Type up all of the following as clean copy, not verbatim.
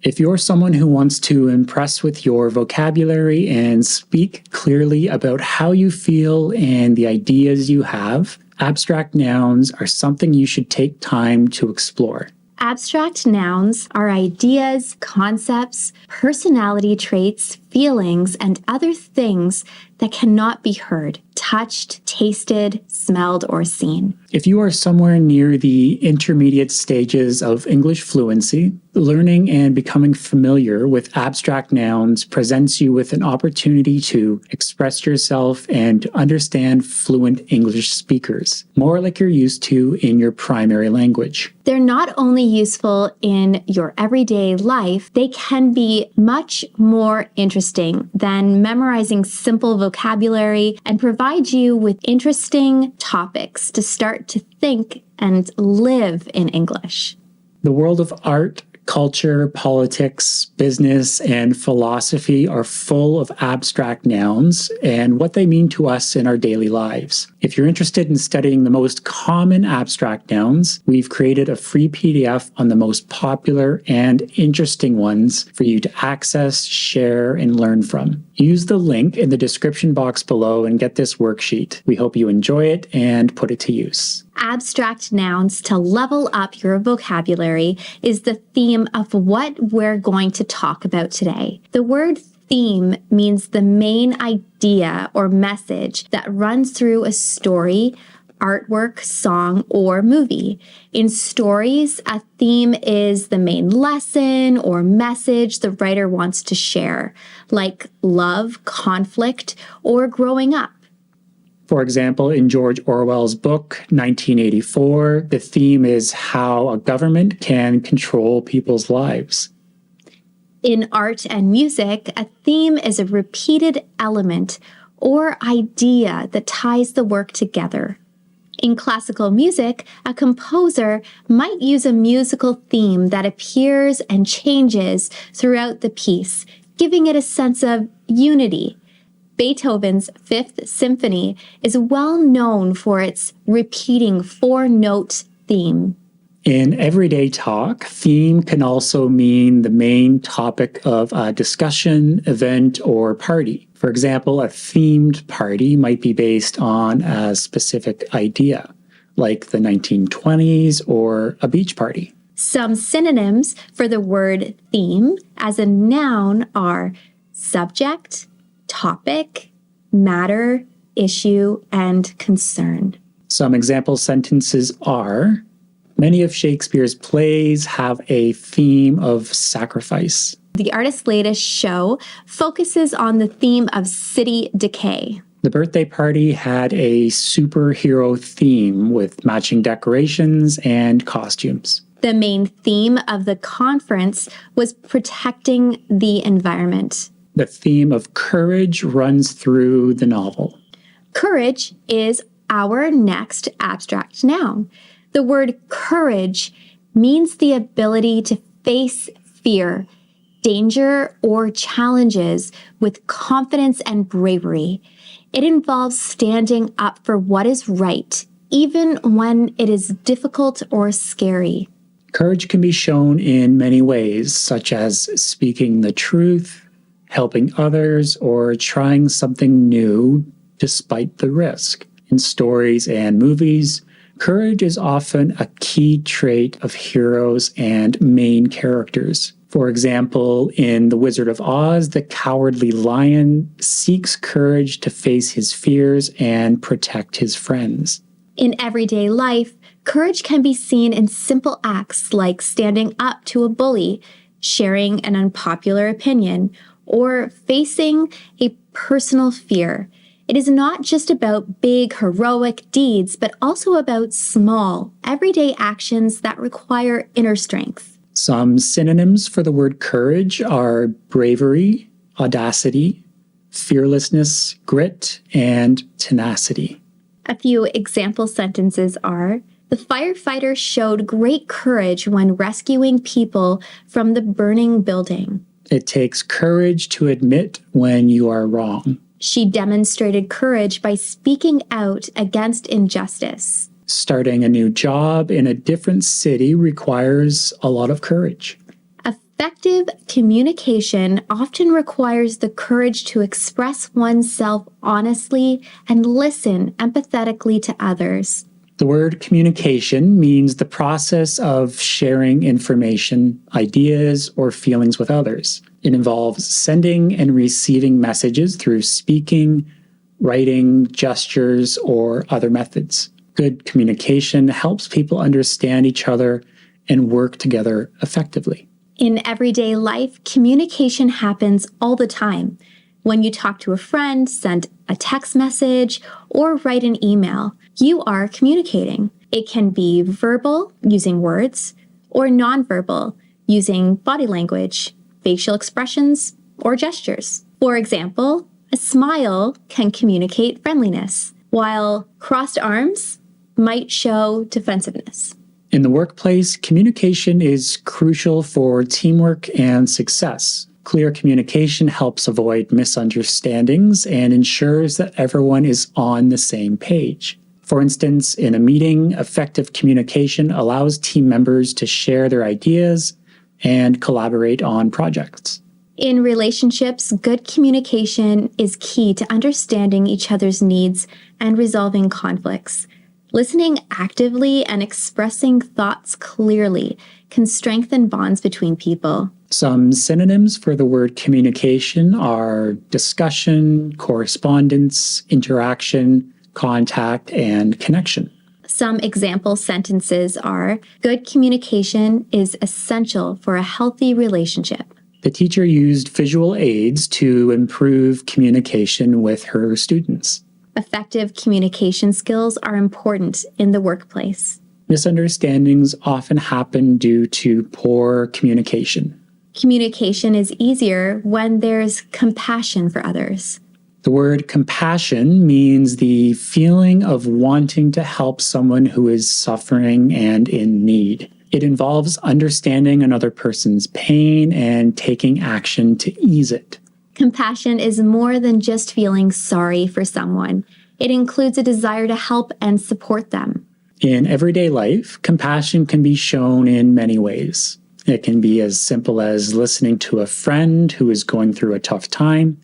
If you're someone who wants to impress with your vocabulary and speak clearly about how you feel and the ideas you have, abstract nouns are something you should take time to explore. Abstract nouns are ideas, concepts, personality traits, feelings, and other things that cannot be heard, touched, tasted, smelled, or seen. If you are somewhere near the intermediate stages of English fluency, learning and becoming familiar with abstract nouns presents you with an opportunity to express yourself and understand fluent English speakers, more like you're used to in your primary language. They're not only useful in your everyday life, they can be much more interesting than memorizing simple vocabulary and provide you with interesting topics to start to think and live in English. The world of art, culture, politics, business, and philosophy are full of abstract nouns and what they mean to us in our daily lives. If you're interested in studying the most common abstract nouns, we've created a free PDF on the most popular and interesting ones for you to access, share, and learn from. Use the link in the description box below and get this worksheet. We hope you enjoy it and put it to use. Abstract nouns to level up your vocabulary is the theme of what we're going to talk about today. The word theme means the main idea or message that runs through a story, artwork, song, or movie. In stories, a theme is the main lesson or message the writer wants to share, like love, conflict, or growing up. For example, in George Orwell's book, 1984, the theme is how a government can control people's lives. In art and music, a theme is a repeated element or idea that ties the work together. In classical music, a composer might use a musical theme that appears and changes throughout the piece, giving it a sense of unity. Beethoven's Fifth Symphony is well known for its repeating four-note theme. In everyday talk, theme can also mean the main topic of a discussion, event, or party. For example, a themed party might be based on a specific idea, like the 1920s or a beach party. Some synonyms for the word theme as a noun are subject, topic, matter, issue, and concern. Some example sentences are, many of Shakespeare's plays have a theme of sacrifice. The artist's latest show focuses on the theme of city decay. The birthday party had a superhero theme with matching decorations and costumes. The main theme of the conference was protecting the environment. The theme of courage runs through the novel. Courage is our next abstract noun. The word courage means the ability to face fear, danger, or challenges with confidence and bravery. It involves standing up for what is right, even when it is difficult or scary. Courage can be shown in many ways, such as speaking the truth, helping others, or trying something new despite the risk. In stories and movies, courage is often a key trait of heroes and main characters. For example, in The Wizard of Oz, the cowardly lion seeks courage to face his fears and protect his friends. In everyday life, courage can be seen in simple acts like standing up to a bully, sharing an unpopular opinion, or facing a personal fear. It is not just about big, heroic deeds, but also about small, everyday actions that require inner strength. Some synonyms for the word courage are bravery, audacity, fearlessness, grit, and tenacity. A few example sentences are, the firefighter showed great courage when rescuing people from the burning building. It takes courage to admit when you are wrong. She demonstrated courage by speaking out against injustice. Starting a new job in a different city requires a lot of courage. A Effective communication often requires the courage to express oneself honestly and listen empathetically to others. The word communication means the process of sharing information, ideas, or feelings with others. It involves sending and receiving messages through speaking, writing, gestures, or other methods. Good communication helps people understand each other and work together effectively. In everyday life, communication happens all the time. When you talk to a friend, send a text message, or write an email, you are communicating. It can be verbal, using words, or nonverbal, using body language, facial expressions, or gestures. For example, a smile can communicate friendliness, while crossed arms might show defensiveness. In the workplace, communication is crucial for teamwork and success. Clear communication helps avoid misunderstandings and ensures that everyone is on the same page. For instance, in a meeting, effective communication allows team members to share their ideas and collaborate on projects. In relationships, good communication is key to understanding each other's needs and resolving conflicts. Listening actively and expressing thoughts clearly can strengthen bonds between people. Some synonyms for the word communication are discussion, correspondence, interaction, contact, and connection. Some example sentences are, good communication is essential for a healthy relationship. The teacher used visual aids to improve communication with her students. Effective communication skills are important in the workplace. Misunderstandings often happen due to poor communication. Communication is easier when there's compassion for others. The word compassion means the feeling of wanting to help someone who is suffering and in need. It involves understanding another person's pain and taking action to ease it. Compassion is more than just feeling sorry for someone. It includes a desire to help and support them. In everyday life, compassion can be shown in many ways. It can be as simple as listening to a friend who is going through a tough time,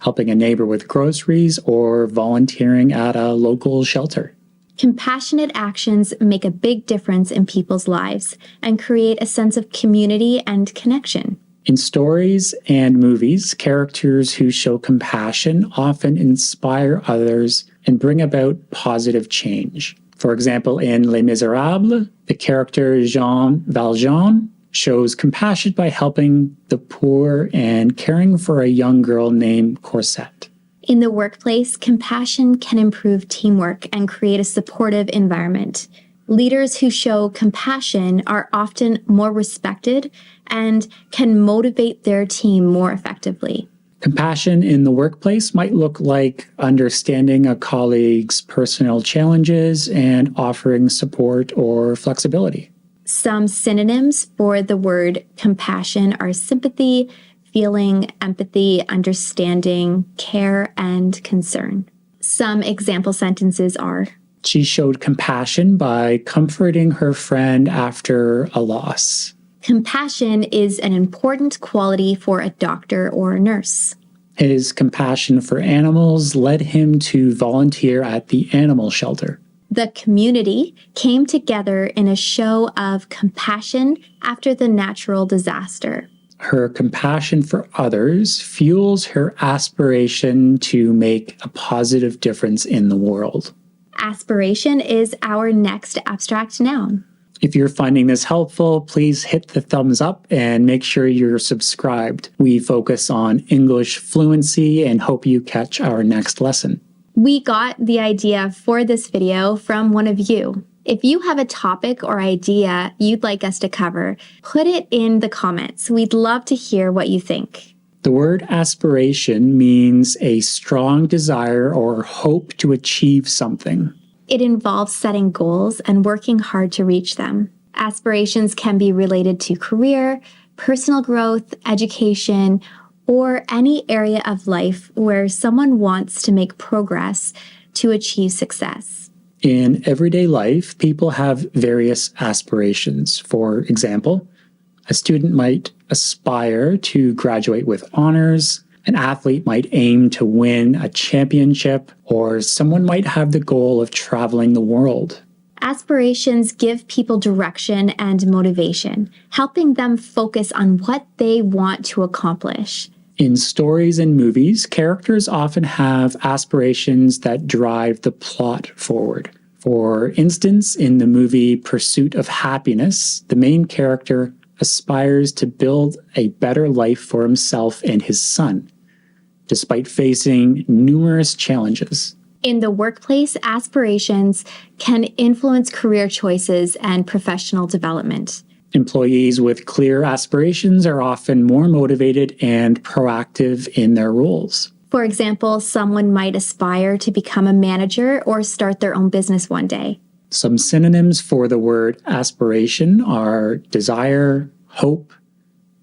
helping a neighbor with groceries, or volunteering at a local shelter. Compassionate actions make a big difference in people's lives and create a sense of community and connection. In stories and movies, characters who show compassion often inspire others and bring about positive change. For example, in Les Miserables, the character Jean Valjean shows compassion by helping the poor and caring for a young girl named Cosette. In the workplace, compassion can improve teamwork and create a supportive environment. Leaders who show compassion are often more respected and can motivate their team more effectively. Compassion in the workplace might look like understanding a colleague's personal challenges and offering support or flexibility. Some synonyms for the word compassion are sympathy, feeling, empathy, understanding, care, and concern. Some example sentences are, she showed compassion by comforting her friend after a loss. Compassion is an important quality for a doctor or a nurse. His compassion for animals led him to volunteer at the animal shelter. The community came together in a show of compassion after the natural disaster. Her compassion for others fuels her aspiration to make a positive difference in the world. Aspiration is our next abstract noun. If you're finding this helpful, please hit the thumbs up and make sure you're subscribed. We focus on English fluency and hope you catch our next lesson. We got the idea for this video from one of you. If you have a topic or idea you'd like us to cover, put it in the comments. We'd love to hear what you think. The word aspiration means a strong desire or hope to achieve something. It involves setting goals and working hard to reach them. Aspirations can be related to career, personal growth, education, or any area of life where someone wants to make progress to achieve success. In everyday life, people have various aspirations. For example, A student might aspire to graduate with honors. An athlete might aim to win a championship, or someone might have the goal of traveling the world. Aspirations give people direction and motivation, helping them focus on what they want to accomplish. In stories and movies, characters often have aspirations that drive the plot forward. For instance, in the movie Pursuit of Happiness, the main character aspires to build a better life for himself and his son, despite facing numerous challenges. In the workplace, aspirations can influence career choices and professional development. Employees with clear aspirations are often more motivated and proactive in their roles. For example, someone might aspire to become a manager or start their own business one day. Some synonyms for the word aspiration are desire, hope,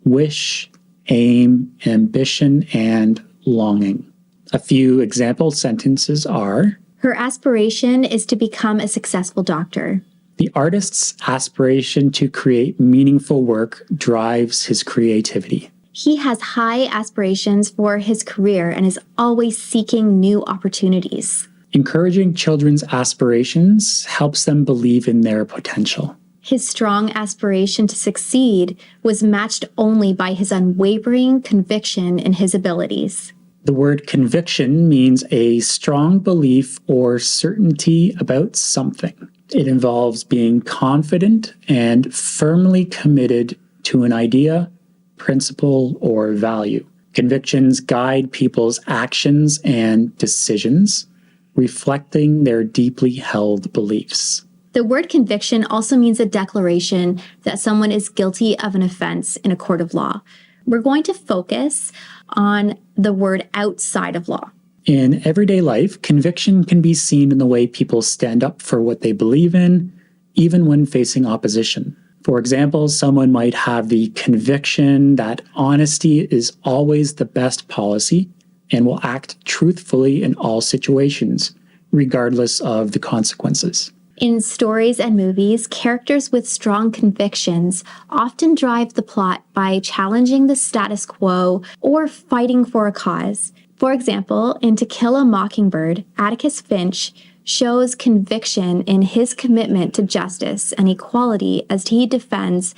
wish, aim, ambition, and longing. A few example sentences are: Her aspiration is to become a successful doctor. The artist's aspiration to create meaningful work drives his creativity. He has high aspirations for his career and is always seeking new opportunities. Encouraging children's aspirations helps them believe in their potential. His strong aspiration to succeed was matched only by his unwavering conviction in his abilities. The word conviction means a strong belief or certainty about something. It involves being confident and firmly committed to an idea, principle, or value. Convictions guide people's actions and decisions, reflecting their deeply held beliefs. The word conviction also means a declaration that someone is guilty of an offense in a court of law. We're going to focus on the word outside of law. In everyday life, conviction can be seen in the way people stand up for what they believe in, even when facing opposition. For example, someone might have the conviction that honesty is always the best policy and will act truthfully in all situations, regardless of the consequences. In stories and movies, characters with strong convictions often drive the plot by challenging the status quo or fighting for a cause. For example, in To Kill a Mockingbird, Atticus Finch shows conviction in his commitment to justice and equality as he defends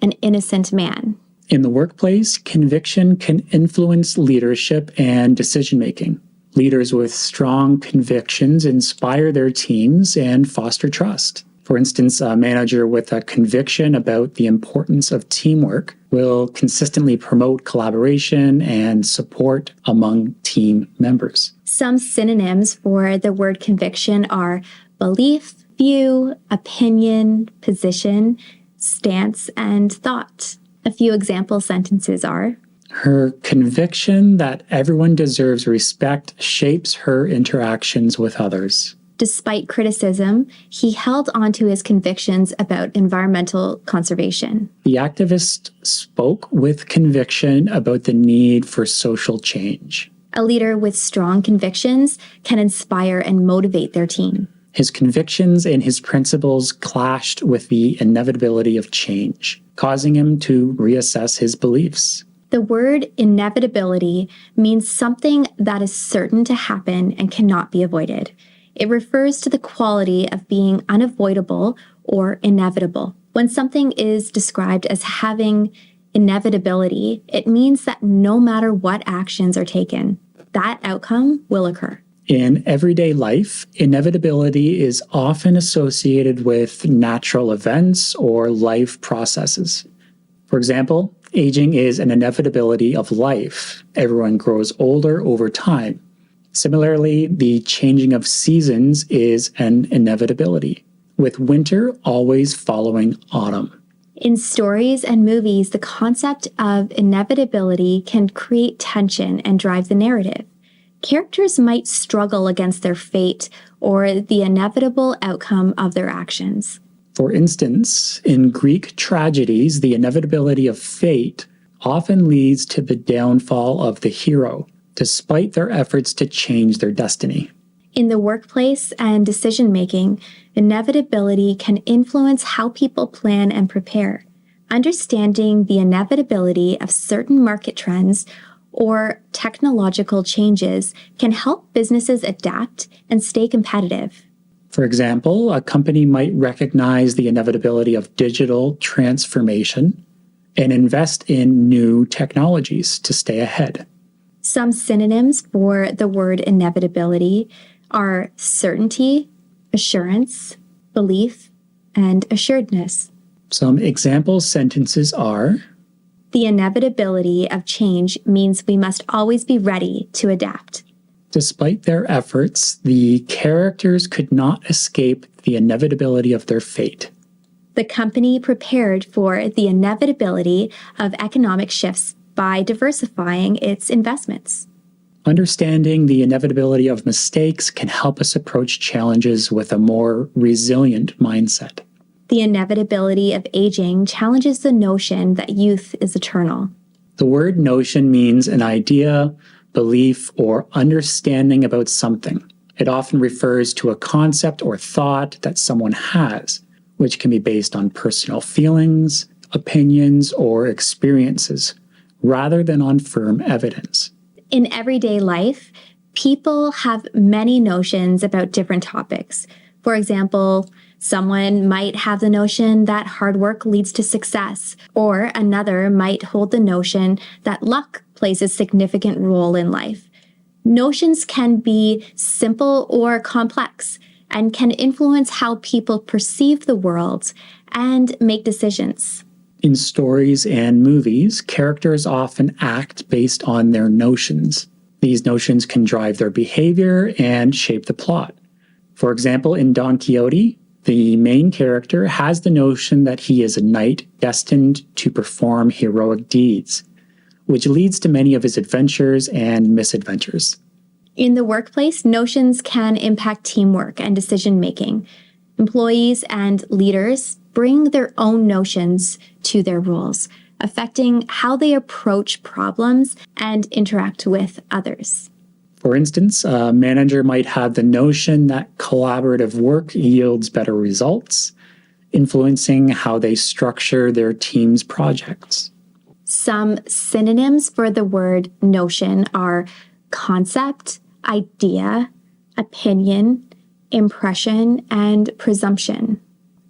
an innocent man. In the workplace, conviction can influence leadership and decision-making. Leaders with strong convictions inspire their teams and foster trust. For instance, a manager with a conviction about the importance of teamwork will consistently promote collaboration and support among team members. Some synonyms for the word conviction are belief, view, opinion, position, stance, and thought. A few example sentences are: Her conviction that everyone deserves respect shapes her interactions with others. Despite criticism, he held on to his convictions about environmental conservation. The activist spoke with conviction about the need for social change. A leader with strong convictions can inspire and motivate their team. His convictions and his principles clashed with the inevitability of change, causing him to reassess his beliefs. The word inevitability means something that is certain to happen and cannot be avoided. It refers to the quality of being unavoidable or inevitable. When something is described as having inevitability, it means that no matter what actions are taken, that outcome will occur. In everyday life, inevitability is often associated with natural events or life processes. For example, aging is an inevitability of life. Everyone grows older over time. Similarly, the changing of seasons is an inevitability, with winter always following autumn. In stories and movies, the concept of inevitability can create tension and drive the narrative. Characters might struggle against their fate or the inevitable outcome of their actions. For instance, in Greek tragedies, the inevitability of fate often leads to the downfall of the hero, despite their efforts to change their destiny. In the workplace and decision-making, inevitability can influence how people plan and prepare. Understanding the inevitability of certain market trends or technological changes can help businesses adapt and stay competitive. For example, a company might recognize the inevitability of digital transformation and invest in new technologies to stay ahead. Some synonyms for the word inevitability are certainty, assurance, belief, and assuredness. Some example sentences are: the inevitability of change means we must always be ready to adapt. Despite their efforts, the characters could not escape the inevitability of their fate. The company prepared for the inevitability of economic shifts by diversifying its investments. Understanding the inevitability of mistakes can help us approach challenges with a more resilient mindset. The inevitability of aging challenges the notion that youth is eternal. The word notion means an idea, belief, or understanding about something. It often refers to a concept or thought that someone has, which can be based on personal feelings, opinions, or experiences, rather than on firm evidence. In everyday life, people have many notions about different topics. For example, someone might have the notion that hard work leads to success, or another might hold the notion that luck plays a significant role in life. Notions can be simple or complex and can influence how people perceive the world and make decisions. In stories and movies, characters often act based on their notions. These notions can drive their behavior and shape the plot. For example, in Don Quixote, the main character has the notion that he is a knight destined to perform heroic deeds, which leads to many of his adventures and misadventures. In the workplace, notions can impact teamwork and decision-making. Employees and leaders bring their own notions to their roles, affecting how they approach problems and interact with others. For instance, a manager might have the notion that collaborative work yields better results, influencing how they structure their team's projects. Some synonyms for the word notion are concept, idea, opinion, impression, and presumption.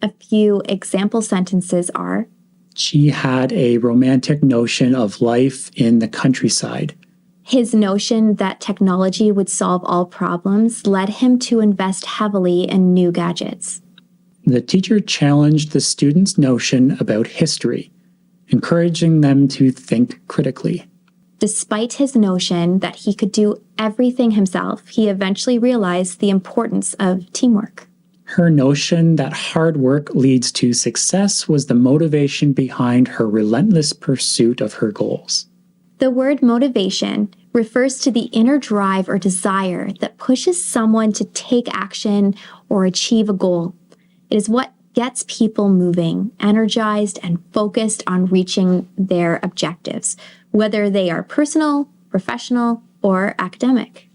A few example sentences are: she had a romantic notion of life in the countryside. His notion that technology would solve all problems led him to invest heavily in new gadgets. The teacher challenged the students' notion about history, encouraging them to think critically. Despite his notion that he could do everything himself, he eventually realized the importance of teamwork. Her notion that hard work leads to success was the motivation behind her relentless pursuit of her goals. The word motivation refers to the inner drive or desire that pushes someone to take action or achieve a goal. It is what gets people moving, energized, and focused on reaching their objectives, whether they are personal, professional, or academic.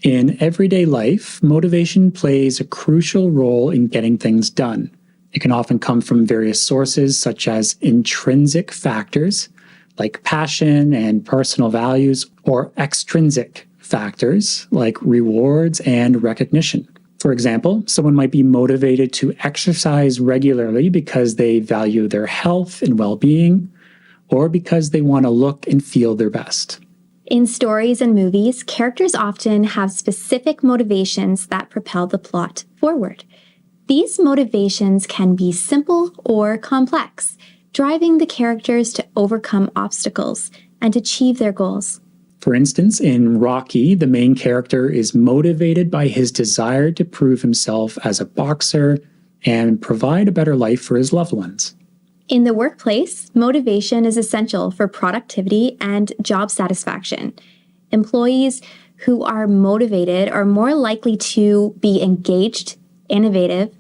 In everyday life, motivation plays a crucial role in getting things done. It can often come from various sources, such as intrinsic factors, like passion and personal values, or extrinsic factors, like rewards and recognition. For example, someone might be motivated to exercise regularly because they value their health and well-being, or because they want to look and feel their best. In stories and movies, characters often have specific motivations that propel the plot forward. These motivations can be simple or complex, driving the characters to overcome obstacles and achieve their goals. For instance, in Rocky, the main character is motivated by his desire to prove himself as a boxer and provide a better life for his loved ones. In the workplace, motivation is essential for productivity and job satisfaction. Employees who are motivated are more likely to be engaged, innovative,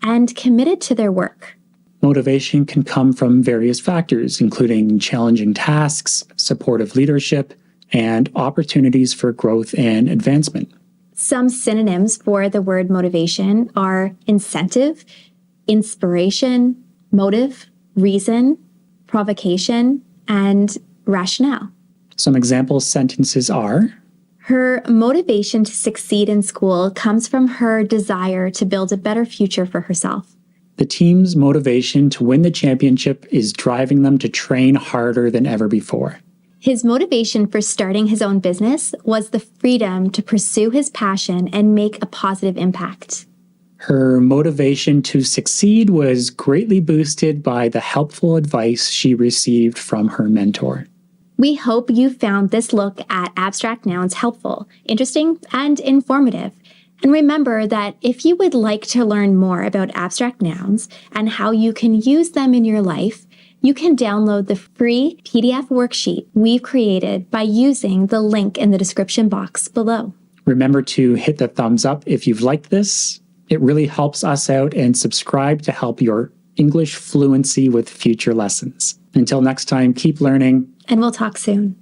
and committed to their work. Motivation can come from various factors, including challenging tasks, supportive leadership, and opportunities for growth and advancement. Some synonyms for the word motivation are incentive, inspiration, motive, reason, provocation, and rationale. Some example sentences are: her motivation to succeed in school comes from her desire to build a better future for herself. The team's motivation to win the championship is driving them to train harder than ever before. His motivation for starting his own business was the freedom to pursue his passion and make a positive impact. Her motivation to succeed was greatly boosted by the helpful advice she received from her mentor. We hope you found this look at abstract nouns helpful, interesting, and informative. And remember that if you would like to learn more about abstract nouns and how you can use them in your life, you can download the free PDF worksheet we've created by using the link in the description box below. Remember to hit the thumbs up if you've liked this. It really helps us out, and subscribe to help your English fluency with future lessons. Until next time, keep learning. And we'll talk soon.